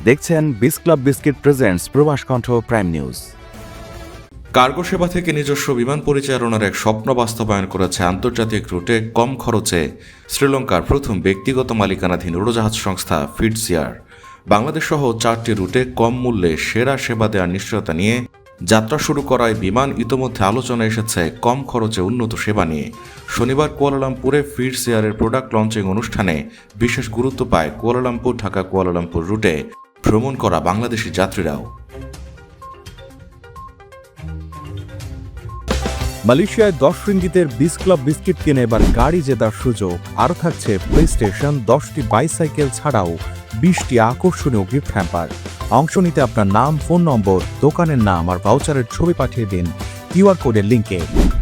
দেখছেন বিস club biscuit presents প্রবাস কণ্ঠ প্রাইম নিউজ। কার্গো সেবা থেকে নিজস্ব বিমান পরিচালনার এক স্বপ্ন বাস্তবায়ন করেছে আন্তর্জাতিক রুটে কম খরচে শ্রীলঙ্কার প্রথম ব্যক্তিগত মালিকানাধীন উড়োজাহাজ সংস্থা ফিটসেয়ার। বাংলাদেশ সহ 4টি রুটে কম মূল্যে সেরা সেবা দেওয়ার নিশ্চয়তা নিয়ে যাত্রা শুরু করায় বিমান ইতোমধ্যে আলোচনা এসেছে কম খরচে উন্নত সেবা নিয়ে। শনিবার কুয়ালালামপুরে ফিটসেয়ারের প্রোডাক্ট লঞ্চিং অনুষ্ঠানে বিশেষ গুরুত্ব পায় কুয়ালালামপুর ঢাকা কুয়ালালামপুর রুটে ভ্রমণ করা বাংলাদেশি যাত্রীরাও। মালয়েশিয়ায় 10 রিঙ্গিতের বিস ক্লাব বিস্কিট কিনে এবার গাড়ি জেতার সুযোগ। আরও থাকছে প্লে স্টেশন, 10টি বাইসাইকেল ছাড়াও 20টি আকর্ষণীয় গিফট হ্যাম্পার। অংশ নিতে আপনার নাম, ফোন নম্বর, দোকানের নাম আর ভাউচারের ছবি পাঠিয়ে দিন কিউআর কোডের লিঙ্কে।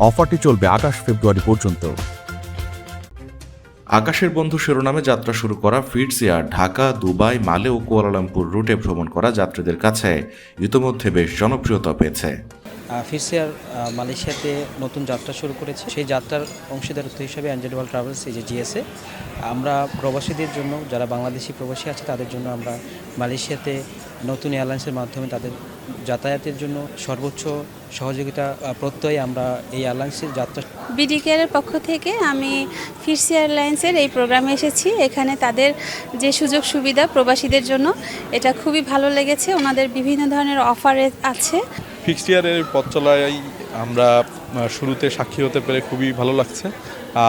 অফারটি চলবে 28 ফেব্রুয়ারি পর্যন্ত। আকাশের বন্ধু শিরোনামে যাত্রা শুরু করা ফিটসেয়ার ঢাকা, দুবাই, মালে ও কুয়ালালামপুর রুটে ভ্রমণ করা যাত্রীদের কাছে ইতোমধ্যে বেশ জনপ্রিয়তা পেয়েছে। ফিটসেয়ার মালয়েশিয়াতে নতুন যাত্রা শুরু করেছে। সেই যাত্রার অংশীদারত্ব হিসেবে অ্যাঞ্জেল ওয়ার্ল্ড ট্রাভেলস, এই যে জিএসএ, আমরা প্রবাসীদের জন্য, যারা বাংলাদেশি প্রবাসী আছে তাদের জন্য আমরা মালয়েশিয়াতে নতুন এয়ারলাইন্সের মাধ্যমে তাদের যাতায়াতের জন্য সর্বোচ্চ সহযোগিতা প্রত্যয় আমরা এই এয়ারলাইন্সের যাত্রা। বিডিকেয়ারের পক্ষ থেকে আমি ফিটসেয়ার এয়ারলাইন্সের এই প্রোগ্রামে এসেছি। এখানে তাদের যে সুযোগ সুবিধা প্রবাসীদের জন্য, এটা খুবই ভালো লেগেছে। ওনাদের বিভিন্ন ধরনের অফার আছে। ফিটসেয়ারের পথ চলায় আমরা শুরুতে সাক্ষী হতে পেরে খুবই ভালো লাগছে।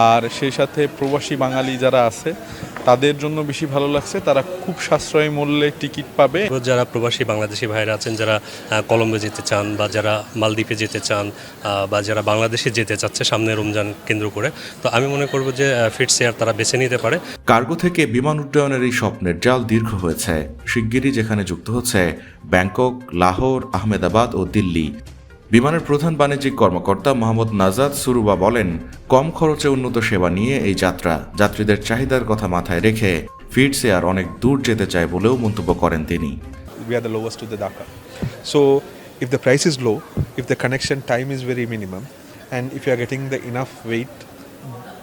আর সেই সাথে প্রবাসী বাঙালি যারা আছে তাদের জন্য বেশি ভালো লাগছে, তারা খুব সাশ্রয়ী মূল্যে টিকিট পাবে। যারা প্রবাসী বাংলাদেশি ভাইরা আছেন, যারা কলম্বো যেতে চান বা যারা মালদ্বীপে যেতে চান বা যারা বাংলাদেশে যেতে চাচ্ছে সামনে রমজান কেন্দ্র করে, তো আমি মনে করব যে ফিটসেয়ার তারা বেছে নিতে পারে। কার্গো থেকে বিমান উড্ডয়নের এই স্বপ্নের জাল দীর্ঘ হয়েছে। শিগগিরই যেখানে যুক্ত হচ্ছে ব্যাংকক, লাহোর, আহমেদাবাদ ও দিল্লি। বিমানের প্রধান বাণিজ্যিক কর্মকর্তা মোহাম্মদ নাজাদ সুরুবা বলেন, কম খরচে উন্নত সেবা নিয়ে এই যাত্রা যাত্রীদের চাহিদার কথা মাথায় রেখে ফিটসেয়ার অনেক দূর যেতে চায় বলেও মন্তব্য করেন তিনি। We are the lowest to the Dhaka. So if the price is low, if the connection time is very minimum, and if you are getting the enough weight,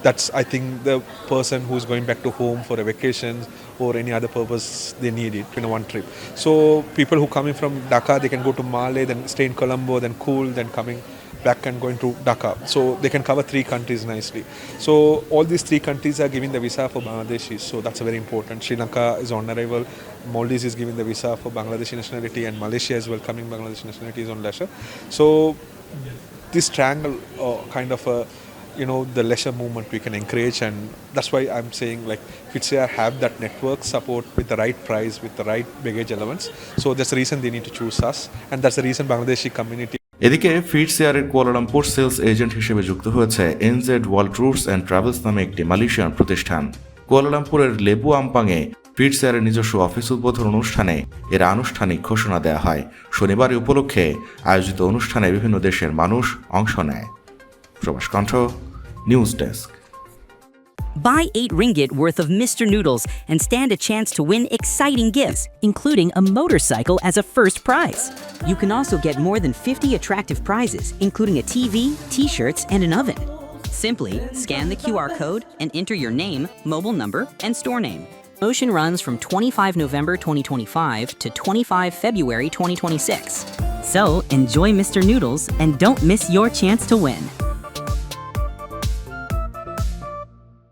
that's, I think, the person who is going back to home for a vacation or any other purpose, they need it in one trip. So people who coming from Dhaka, they can go to Malé, then stay in Colombo, then cool, then coming back and going to Dhaka. So they can cover 3 countries nicely. So all these 3 countries are giving the visa for Bangladeshis, so that's very important. Sri Lanka is on arrival, Maldives is giving the visa for Bangladeshi nationality, and Malaysia is welcoming Bangladeshi nationality is on leisure. So this triangle kind of the leisure movement we can encourage, and that's why I'm saying like Fitsear have that network support with the right price, with the right baggage allowance. So that's the reason they need to choose us, and that's the reason Bangladeshi community. এদিকে ফিটসেয়ারের Kuala Lumpur sales agent হিসেবে যুক্ত হয়েছে NZ world tours and travels নামে একটি Malaysian প্রতিষ্ঠান। কুয়ালালামপুরের লেবু আমপাংয়ে ফিটসেয়ারের নিজস্ব office উদ্বোধন অনুষ্ঠানে এর আনুষ্ঠানিক ঘোষণা দেওয়া হয়। শনিবার এই উপলক্ষে আয়োজিত অনুষ্ঠানে বিভিন্ন দেশের মানুষ অংশ নেয়। প্রবাস কণ্ঠ news desk. Buy 8 ringgit worth of Mr. Noodles and stand a chance to win exciting gifts, including a motorcycle as a first prize. You can also get more than 50 attractive prizes, including a TV, t-shirts, and an oven. Simply scan the QR code and enter your name, mobile number, and store name. Promotion runs from 25 November 2025 to 25 February 2026. So enjoy Mr. Noodles and don't miss your chance to win.